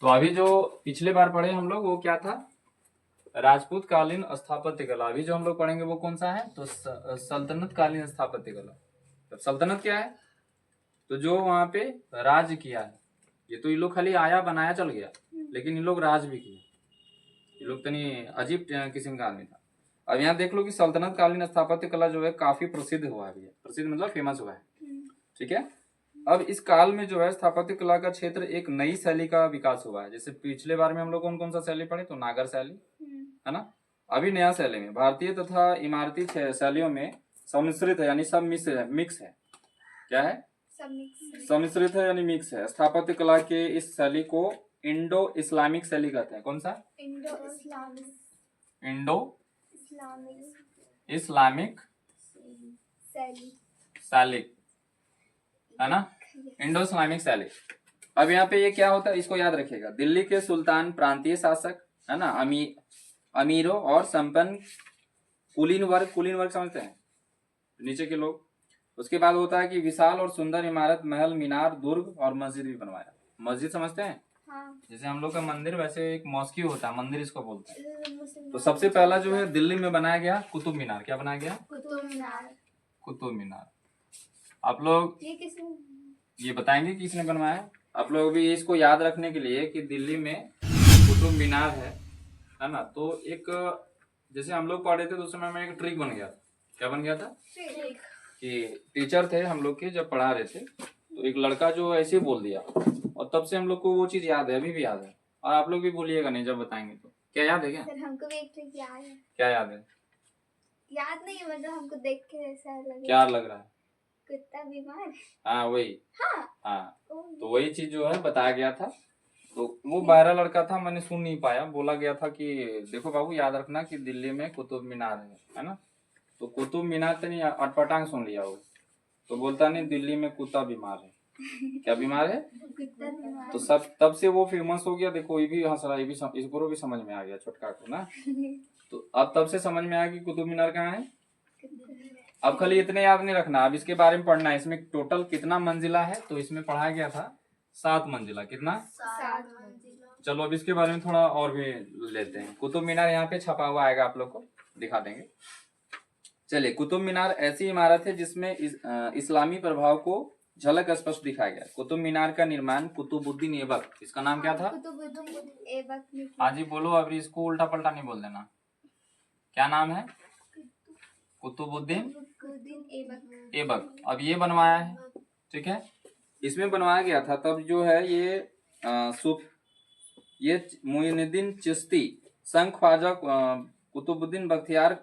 तो अभी जो पिछले बार पढ़े हम लोग वो क्या था, राजपूत कालीन स्थापत्य कला। अभी जो हम लोग पढ़ेंगे वो कौन सा है, तो सल्तनत कालीन स्थापत्य कला। तो सल्तनत क्या है, तो जो वहां पे राज किया है। ये तो ये लोग खाली आया बनाया चल गया, लेकिन इन लोग राज भी किया। ये लोग तनी अजीब किस्म का आदमी था। अब यहाँ देख लो कि सल्तनत कालीन स्थापत्य कला जो है काफी प्रसिद्ध हुआ है भैया, प्रसिद्ध मतलब फेमस हुआ है। ठीक है। अब इस काल में जो है स्थापत्य कला का क्षेत्र एक नई शैली का विकास हुआ है। जैसे पिछले बार में हम लोग कौन कौन सा शैली पढ़े, तो नागर शैली है ना। अभी नया शैली में भारतीय तथा इमारती शैलियों में सम्मिश्रित है, यानी सब मिक्स है। क्या है, सम्मिश्रित है यानी मिक्स है। स्थापत्य कला के इस शैली को इंडो इस्लामिक शैली कहते हैं। कौन सा, इंडो इस्लामिक शैली है ना, इंडो इस्लामिक शैली। अब यहाँ पे ये क्या होता है, इसको याद रखिएगा। दिल्ली के सुल्तान प्रांतीय शासक है ना, अमीरों और संपन्न कुलीन वर्ग समझते हैं, नीचे के लोग। उसके बाद होता है कि विशाल और सुंदर इमारत, महल, मीनार, दुर्ग और मस्जिद भी बनवाया। मस्जिद समझते हैं, हाँ। जैसे हम लोग का मंदिर, वैसे एक मॉस्क्यू होता है, मंदिर इसको बोलते हैं। तो सबसे पहला जो है दिल्ली में बनाया गया कुतुब मीनार। क्या बनाया गया, कुतुब मीनार। आप लोग ये बताएंगे कि किसने बनवाया। आप लोग भी इसको याद रखने के लिए कि दिल्ली में कुतुब मीनार है ना। तो एक जैसे हम लोग पढ़े थे तो उस समय में एक ट्रिक बन गया था। क्या बन गया था, कि टीचर थे हम लोग के, जब पढ़ा रहे थे तो एक लड़का जो ऐसे ही बोल दिया, और तब से हम लोग को वो चीज याद है, अभी भी याद है। और आप लोग भी भूलिएगा नहीं जब बताएंगे तो। क्या याद है, क्या सर हमको भी एक ट्रिक याद है। क्या याद है, याद नहीं मतलब हमको देख के ऐसा लगा। क्या लग रहा है, कुत्ता बीमार। हाँ वही, हाँ तो वही चीज जो है बताया गया था। तो वो बहरा लड़का था, मैंने सुन नहीं पाया। बोला गया था कि देखो बाबू याद रखना कि दिल्ली में कुतुब मीनार है ना। तो कुतुब मीनार तो नहीं, अटपटांग सुन लिया वो। तो बोलता नहीं दिल्ली में कुत्ता बीमार है। क्या बीमार है, कुत्ता बीमार। तो सब तब से वो फेमस हो गया। देखो ये भी हंस रहा है, इसको भी समझ में आ गया, छोटका को ना। तो अब तब से समझ में आया कि कुतुब मीनार कहाँ है। अब खाली इतने याद नहीं रखना, अब इसके बारे में पढ़ना है। इसमें टोटल कितना मंजिला है, तो इसमें पढ़ाया गया था 7 मंजिला। कितना, 7 मंजिला। चलो अब इसके बारे में थोड़ा और भी लेते हैं। कुतुब मीनार यहाँ पे छपा हुआ आएगा, आप लोग को दिखा देंगे। चलिए, कुतुब मीनार ऐसी इमारत है जिसमें इस्लामी प्रभाव को झलक स्पष्ट दिखाया गया। कुतुब मीनार का निर्माण कुतुबुद्दीन ऐबक, इसका नाम क्या था, कुतुबुद्दीन ऐबक। हाँ जी बोलो, अभी इसको उल्टा पलटा नहीं बोल देना। क्या नाम है, कुतुबुद्दीन ऐबक। अब ये बनवाया है, ठीक है। इसमें बनवाया गया था तब जो है ये मोइनुद्दीन चिश्ती संघ ख्वाजा कुतुबुद्दीन बख्तियार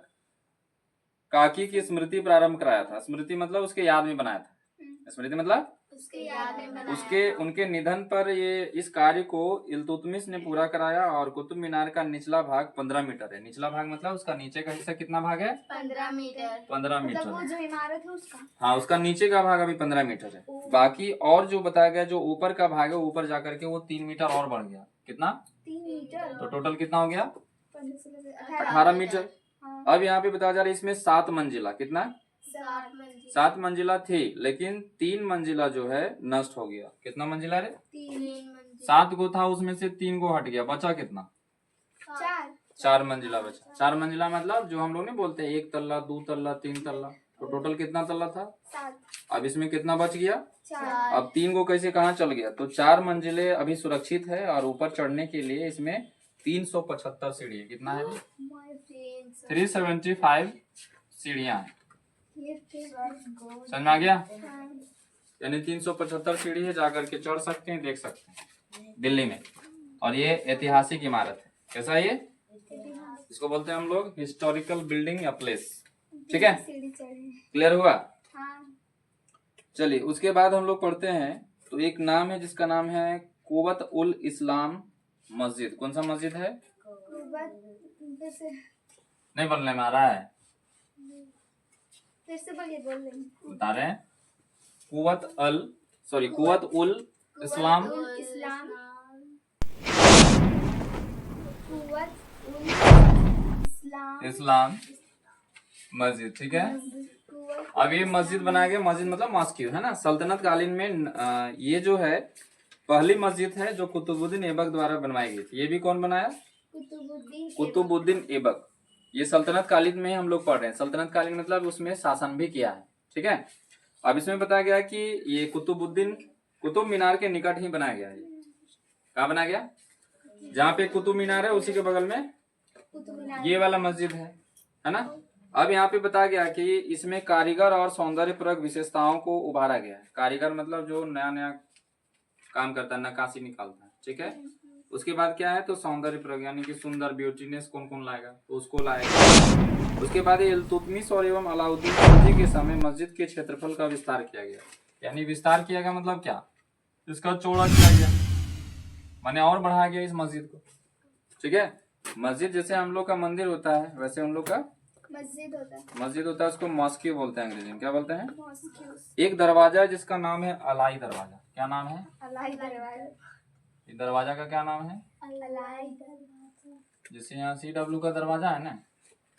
काकी की स्मृति प्रारंभ कराया था। स्मृति मतलब उसके याद में बनाया था। स्मृति मतलब उसके याद में बनाया उसके उनके निधन पर ये इस कार्य को इल्तुतमिश ने पूरा कराया। और कुतुब मीनार का निचला भाग 15 मीटर है। निचला भाग मतलब उसका नीचे का हिस्सा कितना भाग है, 15 मीटर। 15 मीटर। मतलब वो जो इमारत है उसका, हाँ उसका नीचे का भाग अभी 15 मीटर है। बाकी और जो बताया गया जो ऊपर का भाग है, ऊपर जाकर के वो 3 मीटर और बढ़ गया। कितना, 3 मीटर। तो टोटल कितना हो गया, 18 मीटर। अब यहाँ पे बताया जा रहा है इसमें 7 मंजिला। कितना, 7 मंजिला थी, लेकिन 3 मंजिला जो है नष्ट हो गया। कितना मंजिला रे, 7 को था, उसमें से 3 को हट गया, बचा कितना, 4 मंजिला बचा। 4 मंजिला मतलब जो हम लोग नहीं बोलते 1 तल्ला 2 तल्ला 3 तल्ला, तो टोटल कितना तल्ला था, 7। अब इसमें कितना बच गया, 4। अब 3 को कैसे कहाँ चल गया, तो 4 मंजिले अभी सुरक्षित है। और ऊपर चढ़ने के लिए इसमें 375 सीढ़ी है। कितना है, 375 सीढ़ियां हैं। समझ में आ गया, यानी 375 सीढ़ी है, जाकर के चढ़ सकते हैं, देख सकते हैं दिल्ली में। और ये ऐतिहासिक इमारत है। कैसा है ये, इसको बोलते हैं हम लोग हिस्टोरिकल बिल्डिंग या प्लेस। ठीक है, क्लियर हुआ। चलिए उसके बाद हम लोग पढ़ते हैं, तो एक नाम है जिसका नाम है कुवत उल इस्लाम मस्जिद। कौन सा मस्जिद है, नहीं बोलने में आ रहा है, फिर से बोलिए, बोल लेंगे। बता रहे हैं, कुवत उल इस्लाम इस्लाम मस्जिद। ठीक है, अब ये मस्जिद बनाया गया, मस्जिद मतलब मॉस्क्यू है ना। सल्तनत कालीन में ये जो है पहली मस्जिद है जो कुतुबुद्दीन ऐबक द्वारा बनवाई गई थी। ये भी कौन बनाया? कुतुबुद्दीन ऐबक। ये सल्तनत कालीन में हम लोग पढ़ रहे हैं। सल्तनत कालीन मतलब उसमें शासन भी किया है, ठीक है। अब इसमें बताया गया कि ये कुतुब मीनार के निकट ही बनाया गया है। कहाँ बनाया गया? जहाँ पे कुतुब मीनार है उसी के बगल में ये वाला मस्जिद है ना। अब यहाँ पे बताया गया कि इसमें कारीगर और सौंदर्यपूर्वक विशेषताओं को उभारा गया है। कारीगर मतलब जो नया नया काम करता है, नक्काशी निकालता है, ठीक है। उसके बाद क्या है, तो सौंदर्यपूर्वक यानी कि सुंदर, ब्यूटीनेस कौन कौन लाएगा तो उसको लाएगा। उसके बाद इल्तुतमिश और एवं अलाउद्दीन खिलजी के समय मस्जिद के क्षेत्रफल का विस्तार किया गया। यानी विस्तार किया गया मतलब क्या, इसका चौड़ा किया गया, माने और बढ़ाया गया इस मस्जिद को, ठीक है। मस्जिद जैसे हम लोग का मंदिर होता है वैसे हम लोग का मस्जिद होता है। उसको मॉस्की बोलते हैं अंग्रेजी में। क्या बोलते हैं? एक दरवाजा है जिसका नाम है अलाई दरवाजा। क्या नाम है? अलाई दरवाजा। इस दरवाजा का क्या नाम है? अलाई दरवाजा। जैसे यहाँ CW का दरवाजा है ना,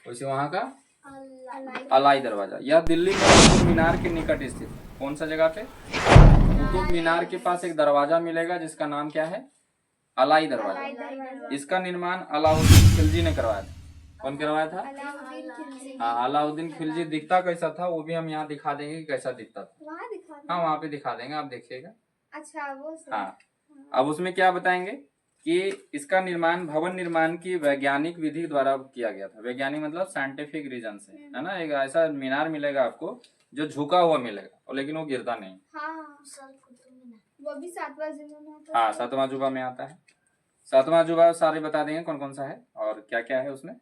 वैसे वहाँ का अलाई अलाई दरवाजा। यह दिल्ली में कुतुब मीनार के निकट स्थित। कौन सा जगह पे? कुतुब मीनार के पास एक दरवाजा मिलेगा जिसका नाम क्या है? अलाई दरवाजा। इसका निर्माण अलाउद्दीन खिलजी ने करवाया था। कौन करवाया था? अलाउद्दीन खिलजी। हाँ, अलाउद्दीन खिलजी। दिखता कैसा था वो भी हम यहाँ दिखा देंगे कि कैसा दिखता था। वहाँ दिखा दो। हाँ, वहाँ पे दिखा देंगे, आप देखिएगा। अच्छा, वो सही। हाँ, अब उसमें क्या बताएंगे कि इसका निर्माण भवन निर्माण की वैज्ञानिक विधि द्वारा किया गया था। वैज्ञानिक मतलब साइंटिफिक रीजन से, है ना। एक ऐसा मीनार मिलेगा आपको जो झुका हुआ मिलेगा और लेकिन वो गिरता नहीं। हाँ, वो भी 7वां जुबा में आता है। हाँ, 7वां जुबा में आता है। 7वां जुबा सारे बता देंगे कौन कौन सा है और क्या क्या है उसमें।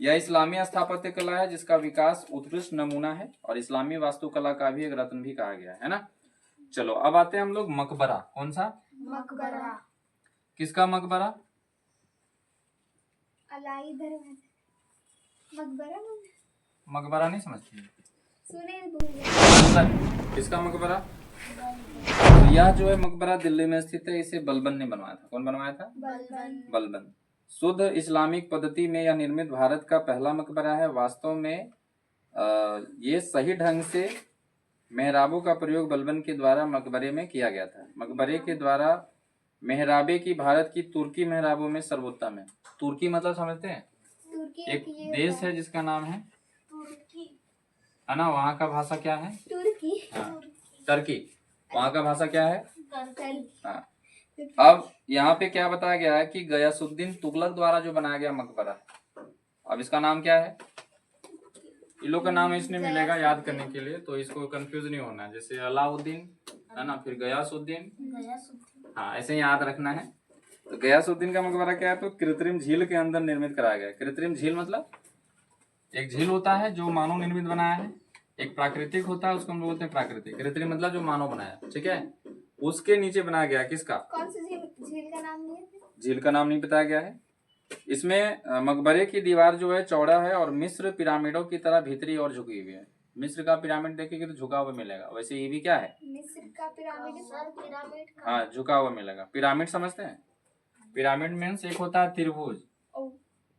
यह इस्लामी स्थापत्य कला है जिसका विकास उत्कृष्ट नमूना है और इस्लामी वास्तुकला का भी एक रत्न भी कहा गया है ना। चलो अब आते हैं हम लोग मकबरा। कौन सा? मकबरा। किसका मकबरा? अलाई दरवाजा। मकबरा मकबरा नहीं समझती? सुने भूल गए। किसका मकबरा? तो यह जो है मकबरा दिल्ली में स्थित है। इसे बलबन ने बनवाया था। कौन बनवाया था? बलबन। शुद्ध इस्लामिक पद्धति में यह निर्मित भारत का पहला मकबरा है। वास्तव में ये सही ढंग से मेहराबों का प्रयोग बलबन के द्वारा मकबरे में किया गया था। मकबरे के द्वारा मेहराबे की भारत की तुर्की मेहराबों में सर्वोत्तम है। तुर्की मतलब समझते हैं? तुर्की एक देश है जिसका नाम है तुर्की, है ना। वहाँ का भाषा क्या है? तुर्की। हाँ, टर्की। वहाँ का भाषा क्या है? टर्की। हाँ। अब यहाँ पे क्या बताया गया है कि गयासुद्दीन तुगलक द्वारा जो बनाया गया मकबरा, अब इसका नाम क्या है? इन लोग का नाम इसने मिलेगा याद करने के लिए, तो इसको कंफ्यूज नहीं होना है। जैसे अलाउद्दीन है ना, फिर गयासुद्दीन, हाँ ऐसे ही याद रखना है। तो गयासुद्दीन का मकबरा क्या है, तो कृत्रिम झील के अंदर निर्मित कराया गया। कृत्रिम झील मतलब एक झील होता है जो मानव निर्मित बनाया है, एक प्राकृतिक होता है उसको हम बोलते हैं प्राकृतिक। कृत्रिम मतलब जो मानव बनाया, ठीक है। उसके नीचे बनाया गया। किसका? कौन सी झील का नाम लिया था? झील का नाम नहीं बताया गया है। इसमें मकबरे की दीवार जो है चौड़ा है और मिस्र पिरामिडों की तरह भीतरी और झुकी हुई है। मिस्र का पिरामिड देखेंगे तो झुका हुआ मिलेगा, वैसे ये भी क्या है? मिस्र का पिरामिड। सर पिरामिड का। हाँ, झुका हुआ मिलेगा। पिरामिड समझते हैं? पिरामिड मीन्स एक होता है त्रिभुज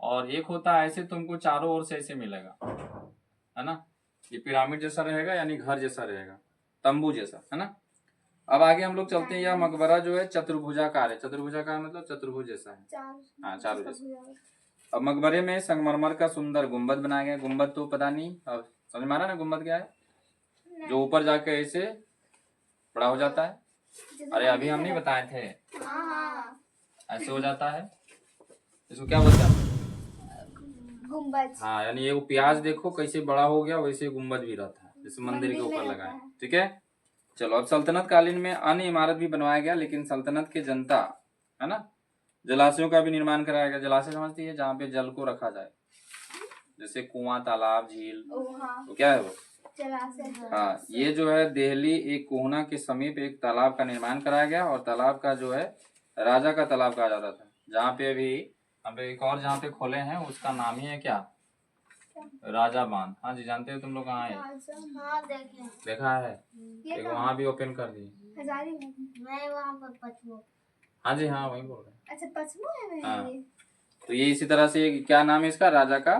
और एक होता है ऐसे तुमको चारों ओर से ऐसे मिलेगा, है ना। ये पिरामिड जैसा रहेगा यानी घर जैसा रहेगा, तंबू जैसा, है ना। अब आगे हम लोग चलते हैं। यह मकबरा जो है चतुर्भुजाकार है। चतुर्भुजाकार मतलब चतुर्भुज जैसा है। हाँ, चारों जैसा। अब मकबरे में संगमरमर का सुंदर गुम्बद बनाया गया। गुम्बद तो पता नहीं, अब समझ में आ रहा है ना गुम्बद क्या है? जो ऊपर जाके ऐसे बड़ा हो जाता है। अरे अभी हम नहीं बताए थे, ऐसे हो जाता है। इसको क्या बोलते हैं? गुम्बद। हाँ, यानी ये प्याज देखो कैसे बड़ा हो गया, वैसे गुम्बद भी रहता है जैसे मंदिर के ऊपर लगा है, ठीक है। चलो अब सल्तनत कालीन में अन्य इमारत भी बनवाया गया, लेकिन सल्तनत के जनता, है ना, जलाशयों का भी निर्माण कराया गया। जलाशय समझती है? जहाँ पे जल को रखा जाए, जैसे कुआं, तालाब, झील, तो क्या है वो? जलाशय। हाँ, ये जो है देहली एक कोहना के समीप एक तालाब का निर्माण कराया गया और तालाब का जो है राजा का तालाब कहा जाता था। जहाँ पे अभी हम एक और जहाँ पे खोले हैं उसका नाम ही है क्या? राजा बांध। हाँ जी, जानते हो तुम लोग कहाँ है? हाँ, देखा है? एक वहाँ भी ओपन कर दिए। मैं वहाँ पर पचमो। हाँ जी, हाँ वही बोल रहे हैं। अच्छा, पचमो है मैं हाँ। ये। तो ये इसी तरह से क्या नाम है इसका? राजा का।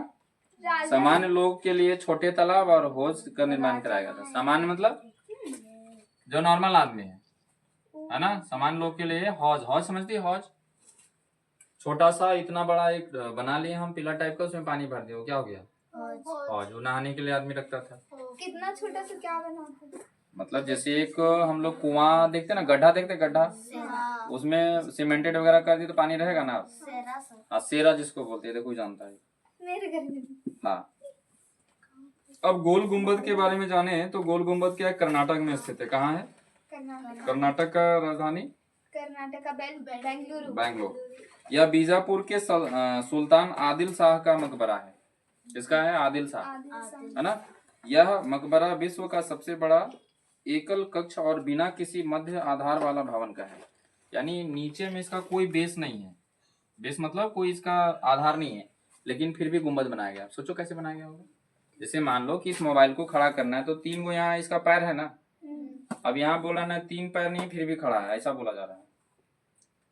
सामान्य लोग के लिए छोटे तालाब और हौज का निर्माण कराया गया था। सामान्य मतलब जो नॉर्मल आदमी है, है ना। सामान्य लोग के लिए हौज, हौज समझती है हौज, छोटा सा इतना बड़ा एक बना लिए हम पिलर टाइप का, उसमें पानी भर दिया, वो क्या हो गया हौज। वो नहाने के लिए आदमी रखता था। कितना छोटा सा क्या बनाते हैं? मतलब जैसे एक हम लोग कुआं देखते ना, गड्ढा देखते गड्ढा, उसमें सीमेंटेड वगैरह कर दी तो पानी रहेगा ना। हाँ सेरा जिसको बोलते हैं, देखो जानता है। मेरे घर में भी। हाँ अब गोल गुम्बद के बारे में जाने तो गोल गुम्बद क्या है, कर्नाटक में स्थित है। कहाँ है? कर्नाटक। कर्नाटक का राजधानी कर्नाटक का बेंगलुरु। बैंगलोर। यह बीजापुर के सुल्तान आदिल शाह का मकबरा है। किसका है? आदिल शाह, है ना। यह मकबरा विश्व का सबसे बड़ा एकल कक्ष और बिना किसी मध्य आधार वाला भवन का है। यानी नीचे में इसका कोई बेस नहीं है। बेस मतलब कोई इसका आधार नहीं है, लेकिन फिर भी गुम्बद बनाया गया। सोचो कैसे बनाया गया होगा। जैसे मान लो कि इस मोबाइल को खड़ा करना है तो 3 गो यहाँ इसका पैर है ना। अब यहाँ बोला ना 3 पैर नहीं फिर भी खड़ा है, ऐसा बोला जा रहा है।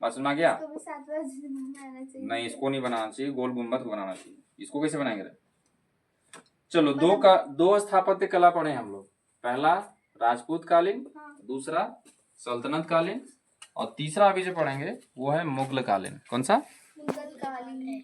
बात सुना गया? इसको भी 7 बजे बनाना चाहिए। नहीं इसको नहीं बनाना चाहिए, गोल गुम्बद को बनाना चाहिए। इसको कैसे बनाएंगे? चलो दो स्थापत्य कला पढ़े हम लोग। पहला राजपूत कालीन, दूसरा सल्तनत कालीन, और तीसरा अभी जो पढ़ेंगे वो है मुगल कालीन। कौन सा? मुगल कालीन।